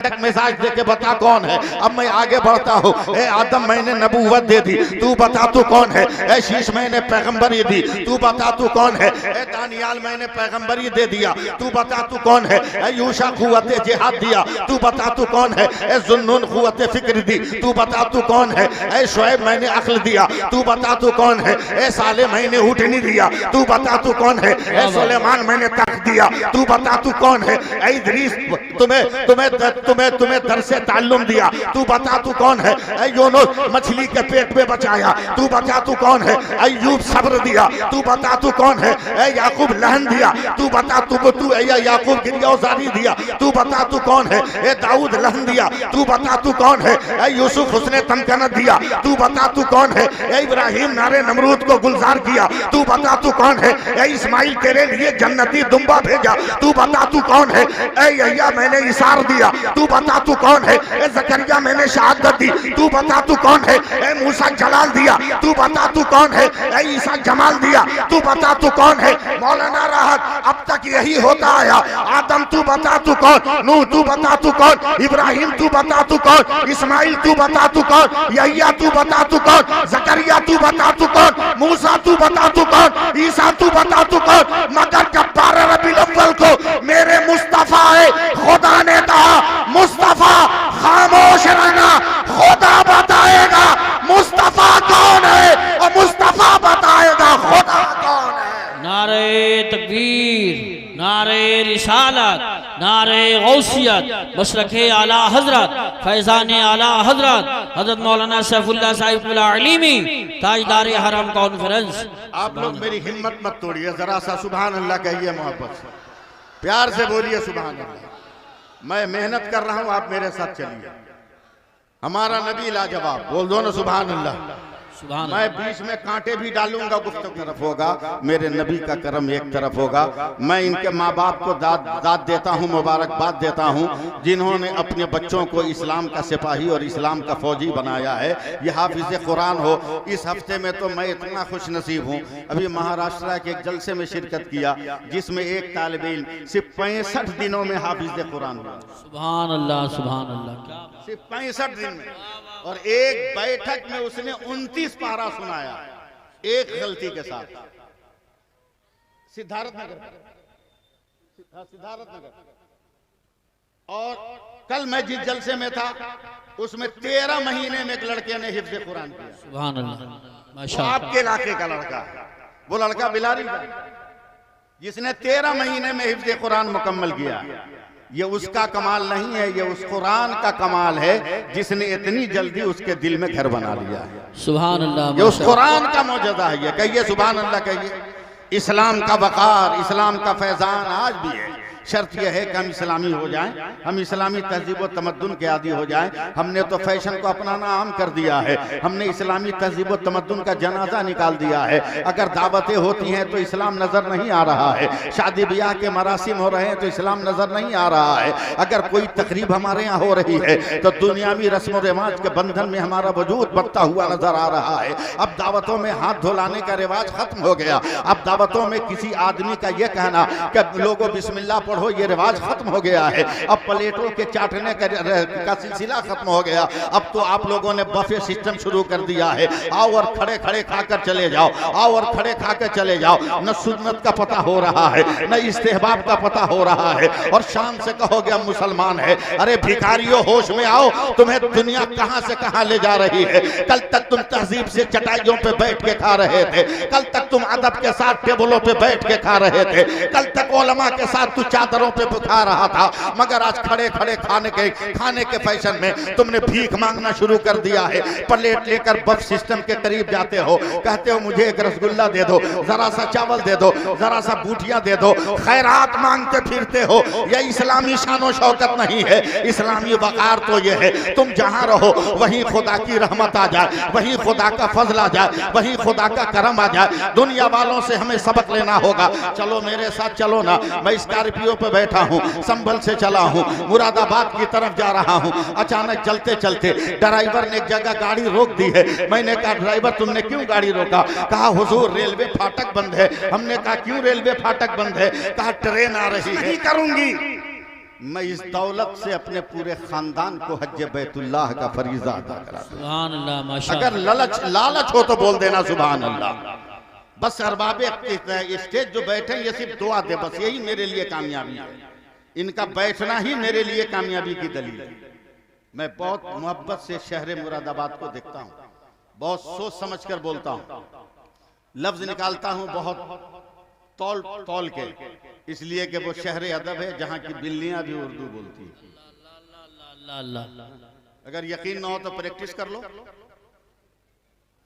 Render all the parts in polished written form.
मिजाज दे के बता कौन है। अब मैं आगे बढ़ता हूँ। ए आदम मैंने नबूवत दे दी, तू बता तू कौन है। ए शीश मैंने पैगंबरी दी, तू बता तू कौन है। ए दानियाल मैंने पैगंबरी दे दिया, तू बता तू कौन है। ए यूशा कुव्वत जिहाद दिया, तू बता तू कौन है। ए जुन्नून कुव्वत फिक्र दी, तू बता तू कौन है। ए शुएब मैंने अक्ल दिया, तू बता तू कौन है। ए साले मैंने ऊँटनी दिया, तू बता तू कौन है। ए सुलेमान मैंने तख्त दिया, तू बता तू कौन है। ए इदरीस तुम्हें तुम्हें तुम्हें तुम्हें दर से ताल्लुम दिया, तू बता तू कौन है। यूनुस मछली के पेट में बचाया, तू बता तू कौन है। अय्यूब सब्र दिया, तू बता तू कौन है। याकूब लहन दिया, तू बता तू याकूब गिरियाजारी दिया, तू बता तू कौन है। दाऊद लहन दिया, तू बता तू कौन है। यूसुफ हुस्ने तमकनत दिया, तू बता तू कौन है। इब्राहिम नारे नमरूद को गुलजार किया, तू बता तू कौन है। इस्माइल तेरे लिए जन्नती दुम्बा भेजा, तू बता तू कौन है। यह्या मैंने इसार दिया, तू बता तू कौन है। ज़करिया मैंने शहादत दी, तू बता तू कौन है। मूसा जलाल दिया, तू बता तू कौन है। ईसा जमाल दिया, तू बता तू कौन है। मौलाना राहत अब तक यही होता आया। आदम तू बता तू कौन, नूह तू बता तू कौन, इब्राहिम तू बता तू कौन, इस्माइल तू बता तू कौन, यह्या तू बता तू कौन, ज़करिया तू बता तू कौन, मूसा तू बता तू कौन, ईसा तू बता तू कौन। मगर जब 12 रबीउल अव्वल को मेरे मुस्तफा है, खुदा ने कहा मुस्तफा खामोश रहना, खुदा बताएगा मुस्तफा कौन है और मुस्तफा बताएगा खुदा कौन है। नारे तकबीर, नारे रिसालत, नारे गौसियत, मशरक़े आला हजरत, फैज़ान आला हजरत हजरत मौलाना सैफुल्लाह साहिब अलीमी ताजदार हरम कॉन्फ्रेंस। आप लोग मेरी हिम्मत मत तोड़िए, जरा सा सुभान अल्लाह कहिए, मोहब्बत से प्यार से बोलिए सुभान अल्लाह। मैं मेहनत कर रहा हूं, आप मेरे साथ चलिए। हमारा नबी लाजवाब, बोल दो ना सुभान अल्लाह। मैं बीच में कांटे भी डालूंगा, गुफ्तगू तरफ होगा, मेरे नबी का करम एक तरफ होगा। मैं इनके माँ बाप को दाद देता हूँ, मुबारकबाद देता हूँ, जिन्होंने अपने बच्चों को इस्लाम का सिपाही और इस्लाम का फौजी बनाया है। ये हाफिज कुरान हो। इस हफ्ते में तो मैं इतना खुश नसीब हूँ, अभी महाराष्ट्र के एक जलसे में शिरकत किया, जिसमें एक तालिब इल्म सिर्फ 65 दिनों में हाफिज कुरान हुआ। सुभान अल्लाह, सुभान अल्लाह। सिर्फ 65 दिन में, और एक बैठक में उसने 29 पारा सुनाया, एक गलती के साथ। सिद्धार्थ नगर। और कल मैं जिस जलसे में था उसमें 13 महीने में एक लड़के ने हिफ्ज़ कुरान किया। सुभान अल्लाह, माशाअल्लाह। आपके इलाके का लड़का है वो, लड़का बिलारी का, जिसने 13 महीने में हिफ्ज़ कुरान मुकम्मल किया। ये उसका कमाल नहीं है, ये उस कुरान का कमाल है जिसने इतनी जल्दी उसके दिल में घर बना लिया है। सुभान अल्लाह, ये उस कुरान का मौजज़ा है। ये कहिए सुभान अल्लाह कहिए। इस्लाम का वक़ार, इस्लाम का फैज़ान आज भी है। शर्त यह है कि हम इस्लामी हो जाएं, हम इस्लामी तहजीब व तमद्दुन के आदी हो जाएं। हमने तो फैशन को अपनाना आम कर दिया है, हमने इस्लामी तहजीब व तमद्दुन का जनाजा निकाल दिया है। अगर दावतें होती हैं तो इस्लाम नज़र नहीं आ रहा है, शादी ब्याह के मरासिम हो रहे हैं तो इस्लाम नज़र नहीं आ रहा है। अगर कोई तकरीब हमारे यहाँ हो रही है तो दुनियावी रस्म व रिवाज के बंधन में हमारा वजूद बढ़ता हुआ नजर आ रहा है। अब दावतों में हाथ धुलाने का रिवाज खत्म हो गया। अब दावतों में किसी आदमी का यह कहना कि लोगों बिस्मिल्लाह पढ़ो, ये रिवाज खत्म हो गया है। अब प्लेटों के चाटने का सिलसिला खत्म हो गया। अब तो आप लोगों ने बफे सिस्टम शुरू कर दिया है। आओ और खड़े खड़े खाकर चले जाओ, आओ और खड़े खाकर चले जाओ। न सुन्नत का पता हो रहा है, न इस्तेहबाब का पता हो रहा है, और शान से कहोगे हम मुसलमान है। अरे भिखारियों, होश में आओ, तुम्हें दुनिया कहां से कहां ले जा रही है। कल तक तुम तहजीब से चटाइयों पे बैठ के खा रहे थे, कल तक तुम अदब के साथ टेबलों पे बैठ के खा रहे थे, कल तक उलमा के साथ तू चादरों पे खा रहा था, मगर आज खड़े खड़े खाने के फैशन में तुमने भीख मांगना शुरू कर दिया है। प्लेट लेकर बफ सिस्टम के करीब जाते हो, कहते हो मुझे एक रसगुल्ला दे दो, जरा सा चावल दे दो, जरा सा बूटियां दे दो, खैरात मांगते फिरते हो। यह इस्लामी शानो शौकत नहीं है। इस्लामी वकार तो यह है तुम जहां रहो वहीं खुदा की रहमत आ जाए, वहीं खुदा का फजल आ जाए, वहीं खुदा का करम आ जाए। दुनिया वालों से हमें सबक लेना होगा। चलो मेरे साथ चलो ना। मैं स्कॉर्पियो पे बैठा हूँ, संभल से चला हूँ, मुरादाबाद की तरफ जा रहा हूँ। अचानक चलते चलते ड्राइवर ने एक जगह गाड़ी रोक दी है। मैंने कहा ड्राइवर तुमने क्यों गाड़ी रोका? कहा हुजूर रेलवे फाटक बंद है। हमने कहा क्यों रेलवे फाटक बंद है? कहा ट्रेन आ रही है। नहीं करूंगी, मैं इस दौलत से अपने पूरे खानदान को हज बैतुल्लाह का फरीजा अदा करा दूं। सुभान अल्लाह माशाअल्लाह। अगर लालच हो तो बोल देना सुभान अल्लाह। बस अरबाबे स्टेज जो बैठे ये सिर्फ दुआ दे, बस यही मेरे लिए कामयाबी है। इनका बैठना ही मेरे लिए कामयाबी की दलील है। मैं बहुत मोहब्बत से शहर मुरादाबाद को देखता हूँ, बहुत सोच समझ कर बोलता हूँ, लफ्ज निकालता हूँ बहुत तौल तौल के, इसलिए कि वो शहर अदब है जहाँ की बिल्लियां भी उर्दू बोलती है। अगर यकीन ना हो तो प्रैक्टिस कर लो,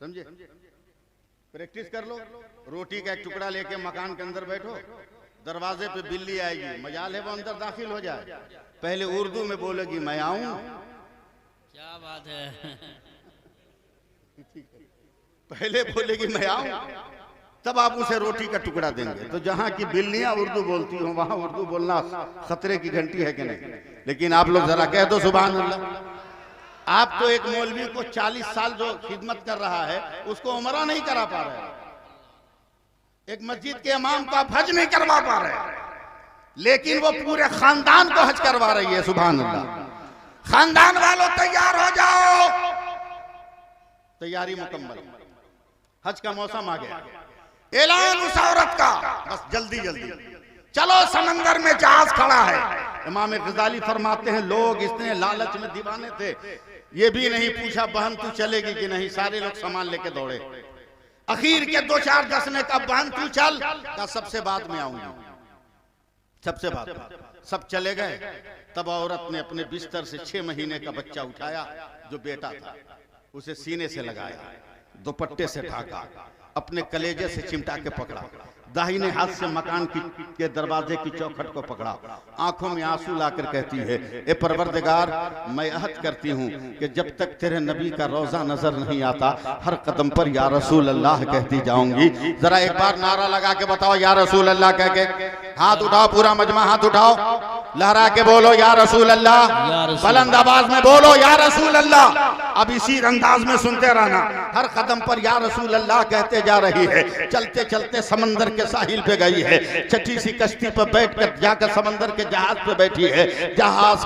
समझे, प्रैक्टिस कर लो। रोटी का एक टुकड़ा लेके मकान के अंदर बैठो, दरवाजे पे बिल्ली आएगी, मजाल है वो अंदर दाखिल हो जाए, पहले उर्दू में बोलेगी मैं आऊं, क्या बात है, पहले बोलेगी मैं आऊं, तब आप उसे रोटी का टुकड़ा देंगे। तो जहां की बिल्लियां उर्दू बोलती हो वहां उर्दू बोलना खतरे की घंटी है कि नहीं? लेकिन आप लोग जरा कह दो सुभान अल्लाह। आप तो एक मौलवी को 40 साल जो खिदमत कर रहा है उसको उमरा नहीं करा पा रहे, एक मस्जिद के इमाम को आप हज नहीं करवा पा रहे, लेकिन वो पूरे खानदान को हज करवा रही है। सुभान अल्लाह। खानदान वालों तैयार हो जाओ, तैयारी मुकम्मल, हज का मौसम आ गया, ऐलान उस औरत का, बस जल्दी जल्दी चलो, समंदर में जहाज खड़ा है। इमाम गजाली फरमाते हैं लोग इतने लालच में दीवाने थे, ये भी नहीं पूछा बहन तू चलेगी कि नहीं, सारे लोग सामान लेके दौड़े। अखीर के 2-4 दसने का बहन तू चल का, सबसे बाद में आऊंगी, सबसे बाद, सब चले गए। तब औरत ने अपने बिस्तर से 6 महीने का बच्चा उठाया जो बेटा था, उसे सीने से लगाया, दुपट्टे से ढाका, अपने कलेजे से चिमटा के पकड़ा, दाहिने हाथ से मकान के दरवाजे की चौखट को पकड़ा, आंखों में आंसू लाकर कहती है ए परवरदिगार, मैं अहद करती हूँ कि जब तक तेरे नबी का रोजा नजर नहीं आता हर कदम पर या रसूल अल्लाह कहती जाऊंगी। जरा एक बार नारा लगा के बताओ या रसूल अल्लाह कह के, हाथ उठाओ, पूरा मजमा हाथ उठाओ, लहरा के बोलो या रसूल अल्लाह, बुलंद आवाज में बोलो या रसूल अल्लाह। अब इसी अंदाज में सुनते रहना, हर कदम पर या रसूल अल्लाह कहते जा रही है। चलते चलते समंदर के साहिल पे गई है, छठी सी कश्ती पर बैठकर जाकर समंदर के जहाज पे बैठी है। जहाज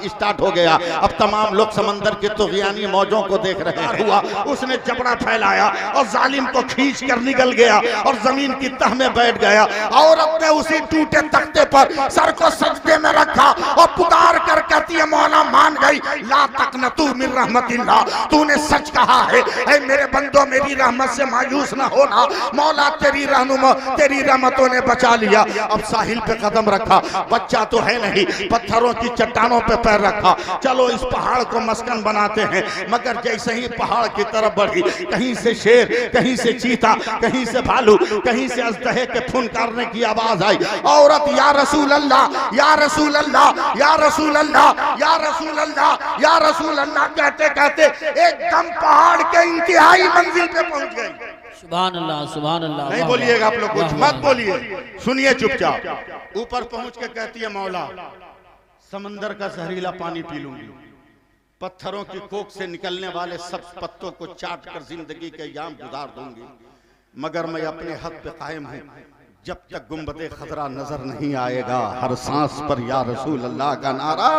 स्टार्ट हो गया, अब तमाम लोग समंदर के तुग़यानी मौजों को देख रहे हुआ, उसने जबड़ा फैलाया और जालिम को खींच कर निकल गया और जमीन की तह में बैठ गया। औरत ने उसी टूटे तख्ते पर सर को सजदे में रखा और पुकार कर कहती है मौला मान गई, ला तक़नतू मिन रहमतिल्लाह, तूने सच कहा है, ऐ मेरे बंदो मेरी रहमत से मायूस ना होना, मौला तेरी रहनुमा तेरी रहमतों ने बचा लिया। अब साहिल पे कदम रखा, बच्चा तो है नहीं, पत्थरों की चट्टानों पे पैर रखा, चलो इस पहाड़ को मस्कन बनाते हैं। मगर जैसे ही पहाड़ की तरफ बढ़ी, कहीं से शेर, कहीं से चीता, कहीं से भालू, कहीं से अजदहे के फुनकारने की आवाज आई। औरत या रसूल अल्लाह, या रसूल अल्लाह, या रसूल अल्लाह, या रसूल अल्लाह, या रसूल अल्लाह कहते कहते एकदम पहाड़ के इंतहाई मंजिल पे पहुंच गई। सुभान अल्लाह, सुभान अल्लाह। नहीं बोलिएगा आप लोग, कुछ मत बोलिए, सुनिए चुपचाप। ऊपर पहुंच के कहती है मौला समंदर का जहरीला पानी पी लूंगी, पत्थरों की कोख से निकलने वाले सब पत्तों को चाट कर जिंदगी के याम गुजार दूंगी, मगर मैं अपने हक पे कायम हूं। जब तक गुंबदे खतरा नजर नहीं आएगा हर सांस पर या रसूल अल्लाह का नारा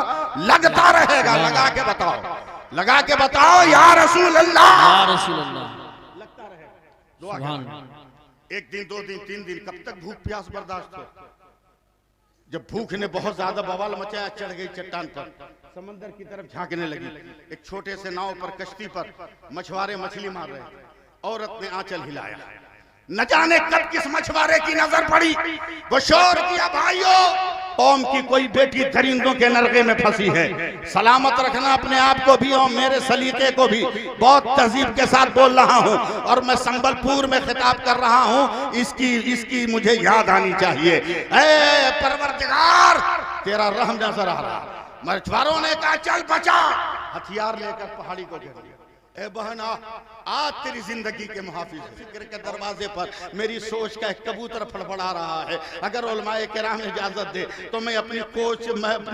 लगता रहेगा। लगा के बताओ, लगा के बताओ या रसूल अल्लाह, या रसूल अल्लाह, लगता रहेगा। एक दिन, 2 दिन, 3 दिन, कब तक भूख प्यास बर्दाश्त हो? जब भूख ने बहुत ज्यादा बवाल मचाया, चढ़ गई चट्टान पर, समंदर की तरफ झांकने लगी। एक छोटे से नाव पर, कश्ती पर मछुआरे मछली मार रहे, औरत ने आंचल हिलाया, न जाने कब किस मछुआरे की नजर पड़ी, वो शोर किया भाइयों कौम की कोई बेटी दरिंदों के नरके में फंसी है, सलामत रखना अपने आप को भी और मेरे सलीके को भी। बहुत तहजीब के साथ बोल रहा हूँ और मैं संबलपुर में खिताब कर रहा हूँ, इसकी मुझे याद आनी चाहिए। ऐ परवरदिगार तेरा रहम नजर आ रहा। मछुआरों ने कहा चल बचा, हथियार लेकर पहाड़ी को घेर लिया। ए बहना, आज तेरी जिंदगी के मुहाफिज फिक्र के दरवाजे पर मेरी सोच का एक कबूतर फड़फड़ा रहा है। अगर उलमाए किराम इजाजत दे तो मैं अपनी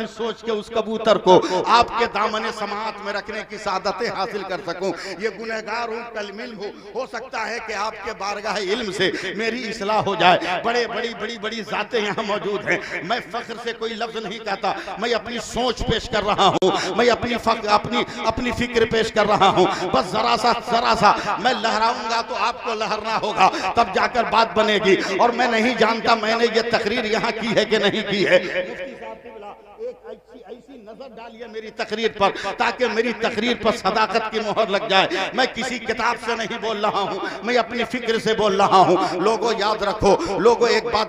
सोच के उस कबूतर को आपके दामन समात में रखने की सादतें हासिल कर सकूं। ये गुनहगार हूं, कल मिल्म हो सकता है कि आपके बारगाह इल्म से मेरी इस्लाह हो जाए। बड़ी जातें यहाँ मौजूद हैं। मैं फख्र से कोई लफ्ज नहीं कहता, मैं अपनी सोच पेश कर रहा हूँ, मैं अपनी फिक्र पेश कर रहा हूँ। बस जरा सा मैं लहराऊंगा तो आपको लहरना होगा, तब जाकर बात बनेगी। और मैं नहीं जानता मैंने ये तकरीर यहाँ की है कि नहीं की है। मुफ्ती साहब एक ऐसी नजर डालिए मेरी तकरीर पर, ताकि मेरी तकरीर पर सदाकत की मोहर लग जाए। मैं किसी किताब से नहीं बोल रहा हूँ, मैं अपनी फिक्र से बोल रहा हूँ। लोगों याद रखो, लोगों एक बात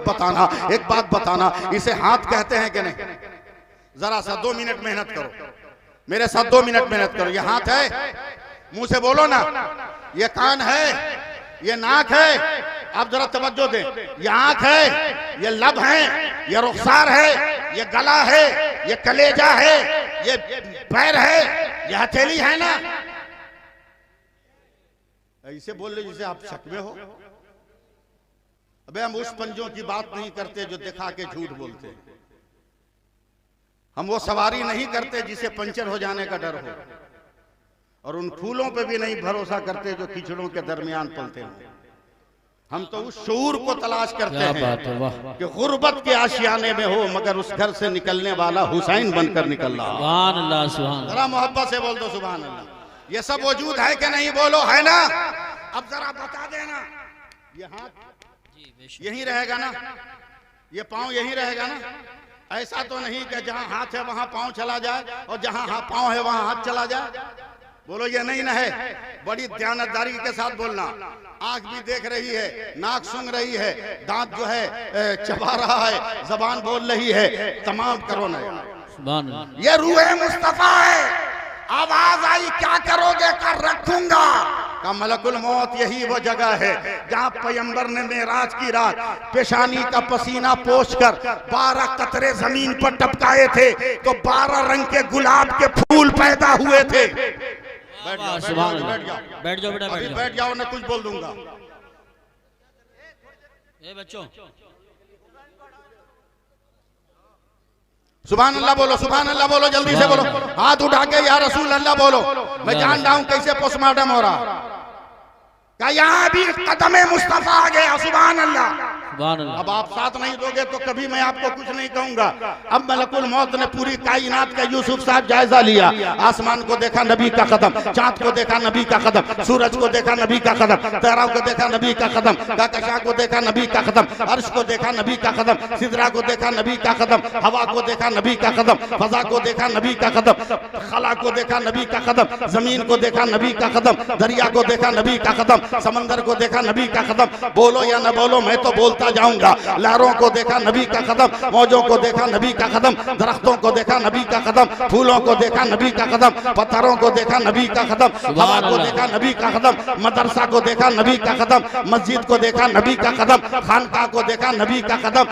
बताना, इसे हाथ कहते हैं कि नहीं? जरा सा 2 मिनट मेहनत करो, मेरे साथ 2 मिनट मेहनत करो। ये हाथ है, मुंह से बोलो ना। ये कान है, ये नाक है, आप जरा तवज्जो दें। ये आंख है, ये लब है, ये रुखसार है, ये गला है, ये कलेजा है, ये पैर है, ये हथेली है ना। ऐसे बोल रहे जैसे आप शक में हो। अबे हम उस पंजों की बात नहीं करते जो दिखा के झूठ बोलते हैं। हम वो सवारी नहीं करते जिसे पंचर हो जाने का डर हो, और उन फूलों पे भी नहीं भरोसा करते जो कीचड़ों के दरमियान पलते हैं। हम तो उस शऊर को तलाश करते हैं कि गुर्बत के आशियाने में हो, मगर उस घर से निकलने वाला हुसैन बनकर निकल रहा। सुभान अल्लाह, सुभान। जरा मोहब्बत से बोल दो सुभान अल्लाह। ये सब वजूद है कि नहीं? बोलो, है ना? अब जरा बता देना, ये हाथ यही रहेगा ना? ये पाँव यही रहेगा ना? ऐसा तो नहीं कि जहाँ हाथ है वहां पाँव चला जाए, और जहाँ पाँव है वहां हाथ चला जाए। बोलो, ये नहीं ना है। बड़ी ध्यानदारी के साथ बोलना। आंख भी देख रही है, नाक सूंघ रही है, दांत जो है चबा रहा है, जबान बोल रही है, तमाम करो ना। ये रूहे मुस्तफा है। आवाज आई, क्या करोगे? कर रखूंगा। का मलकुल मौत यही वो जगह है जहाँ पैगंबर ने मेराज की रात पेशानी का पसीना पोंछकर 12 कतरे जमीन पर टपकाए थे, तो 12 रंग के गुलाब के फूल पैदा हुए थे। बैठ जाओ बेटा, बैठ जाओ, मैं कुछ बोल दूंगा। बच्चों, सुभान अल्लाह बोलो, सुभान अल्लाह बोलो, जल्दी से बोलो, हाथ उठा के या रसूल अल्लाह बोलो। मैं जान रहा हूं कैसे पोस्टमार्टम हो रहा। क्या यहाँ भी कदम मुस्तफा आ गया? सुभान अल्लाह। अब आप साथ नहीं दोगे तो कभी मैं आपको कुछ नहीं कहूंगा। अब मलकुल मौत ने पूरी कायनात का यूसुफ साहब जायजा लिया। आसमान को देखा, नबी का कदम। चांद को देखा, नबी का कदम। सूरज को देखा, नबी का कदम। तारों को देखा, नबी का कदम। कहकशां को देखा, नबी का कदम। अर्श को देखा, नबी का कदम। सिदरा को देखा, नबी का कदम। हवा को देखा, नबी का कदम। फजा को देखा, नबी का कदम। खला को देखा, नबी का कदम। जमीन को देखा, नबी का कदम। दरिया को देखा, नबी का कदम। समंदर को देखा, नबी का कदम। बोलो या न बोलो, मैं तो बोलता जाऊंगा। लहरों को देखा, नबी का कदम। मौजों को देखा, नबी का कदम। दरख्तों को देखा, नबी का कदम। फूलों को देखा, नबी का कदम। पत्थरों को देखा, नबी का कदम। हवा को देखा, नबी का कदम। मदरसा को देखा, नबी का कदम। मस्जिद को देखा, नबी का कदम। खानका को देखा, नबी का कदम।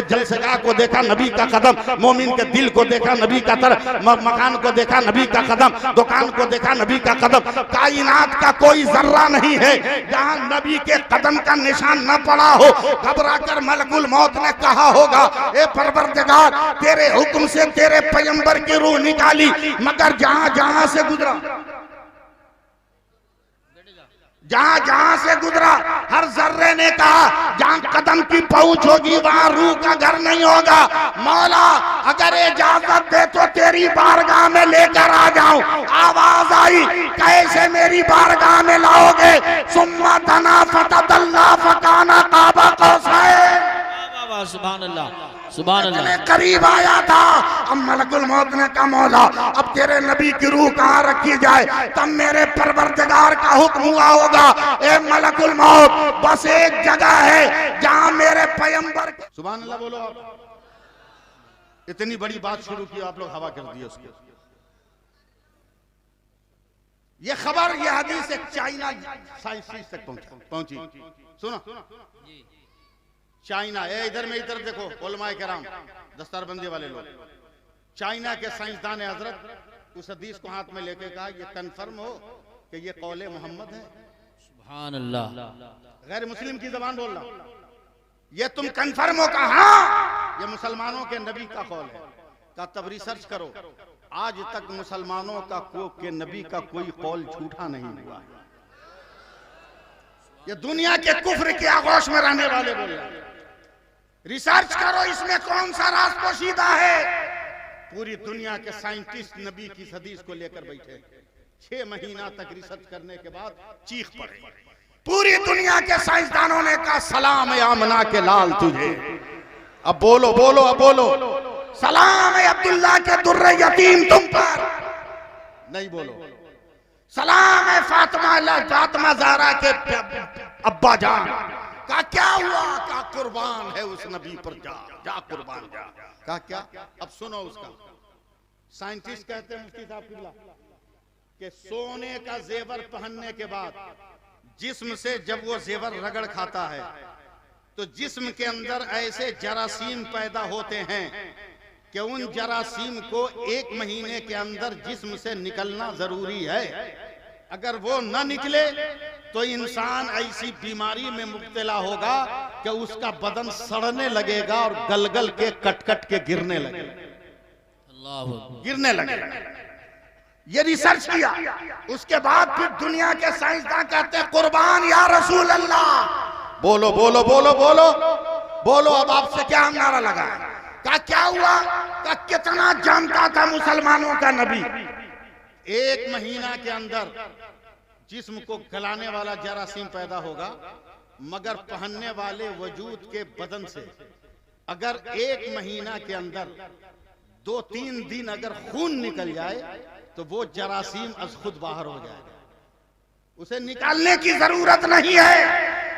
जलसगाह को देखा, नबी का कदम। मोमिन के दिल को देखा, नबी का तरफ। मकान को देखा, नबी का कदम। दुकान को देखा, नबी का कदम। कायनात का कोई जर्रा नहीं है जहां नबी के कदम का निशान न पड़ा हो। घबरा कर मलकुल मौत ने कहा होगा, ए परवरदिगार, तेरे हुक्म से तेरे पैगंबर की रूह निकाली, मगर जहां जहां से गुजरा, जहां जहां से गुजरा, हर जर्रे ने कहा जहां कदम की पहुंच होगी वहां रूह का घर नहीं होगा। मौला, अगर इजाजत दे तो तेरी बारगाह में लेकर आ जाऊं। आवाज आई, कैसे मेरी बारगाह में लाओगे? सुम्मा तना फतदल्ला फकाना काबा कौसैन। सुभान अल्लाह, सुभान अल्लाह। करीब आया था। अब मलकुल मौत ने कहा, मौला, अब तेरे नबी की रूह कहाँ रखी जाए? तब मेरे परवरदिगार का हुक्म हुआ होगा, ए मलकुल मौत, बस एक जगह है जहाँ मेरे पैगंबर। सुभान अल्लाह बोलो। आप इतनी बड़ी बात शुरू की, आप लोग हवा कर दिए उसके। ये खबर, ये हदीस एक चाइना साइंटिस्ट तक पहुंची। सुनो, चाइना, इधर में इधर देखो, उलमाए किराम, दस्तारबंदी वाले लोग, चाइना के साइंसदान हजरत उस हदीस को हाथ में लेके कहा, ये कन्फर्म हो कि ये कौले मोहम्मद है? सुभान अल्लाह। गैर मुस्लिम की जबान बोल रहा हूं। ये तुम कंफर्म हो का हाँ ये मुसलमानों के नबी का कौल है का? तब रिसर्च करो, आज तक मुसलमानों का के नबी का कोई कौल झूठा नहीं हुआ है। ये दुनिया के कुफ्र के आगोश में रहने वाले बोल रहे हैं। रिसर्च करो इसमें कौन सा राज पोशीदा है। पूरी दुनिया के साइंटिस्ट नबी की हदीस को लेकर बैठे 6 महीना तक रिसर्च करने के बाद चीख पड़े। पूरी दुनिया के साइंसदानों ने कहा सलाम है आमना के लाल तुझे। अब बोलो बोलो अब बोलो, सलाम है अब्दुल्ला के दुर्रे यतीम तुम पर। नहीं बोलो। सलाम है फातिमा ज़हरा के अब्बा जान का क्या हुआ? का कुर्बान है उस नबी पर, जा जा कुर्बान जा। का क्या? अब सुनो उसका। साइंटिस्ट कहते हैं मुफ्ती साहब किबला कि सोने का जेवर पहनने के बाद जिस्म से जब वो जेवर रगड़ खाता है तो जिस्म के अंदर ऐसे जरासीम पैदा होते हैं कि उन जरासीम को 1 महीने के अंदर जिस्म से निकलना जरूरी है। अगर वो न निकले तो इंसान ऐसी बीमारी में मुब्तला होगा कि उसका बदन सड़ने लगेगा और गलगल के कट के गिरने लगेगा, गिरने लगेगा। ये रिसर्च किया। उसके बाद फिर दुनिया के साइंसदान कहते हैं कुर्बान या रसूल अल्लाह। बोलो बोलो बोलो बोलो बोलो, अब आपसे क्या हम नारा लगा? का क्या हुआ? का कितना जानता था मुसलमानों का नबी? 1 महीना के अंदर जिस्म को गलाने वाला जरासीम पैदा होगा, मगर पहनने वाले वजूद के बदन से अगर 1 महीना के अंदर 2-3 दिन अगर खून निकल जाए तो वो जरासीम अज खुद बाहर हो जाएगा। उसे निकालने की जरूरत नहीं है।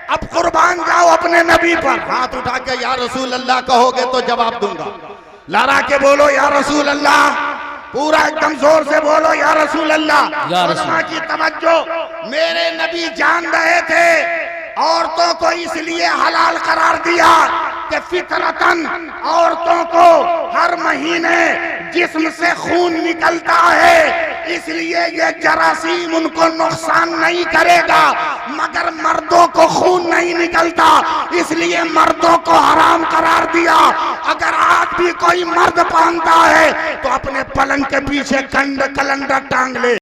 अब कुर्बान जाओ अपने नबी पर। हाथ उठा के या रसूल अल्लाह कहोगे तो जवाब दूंगा। लड़ा के बोलो या रसूल अल्लाह, पूरा एकदम जोर से बोलो या रसूल अल्लाह। उलमा की तवज्जो, मेरे नबी जान रहे थे औरतों को इसलिए हलाल करार दिया कि फितरतन औरतों को हर महीने जिस्म से खून निकलता है, इसलिए ये जरासीम उनको नुकसान नहीं करेगा, मगर मर्दों को खून नहीं निकलता, इसलिए मर्दों को हराम करार दिया। अगर आज भी कोई मर्द पहनता है तो अपने पलंग के पीछे कैलेंडर टांग ले।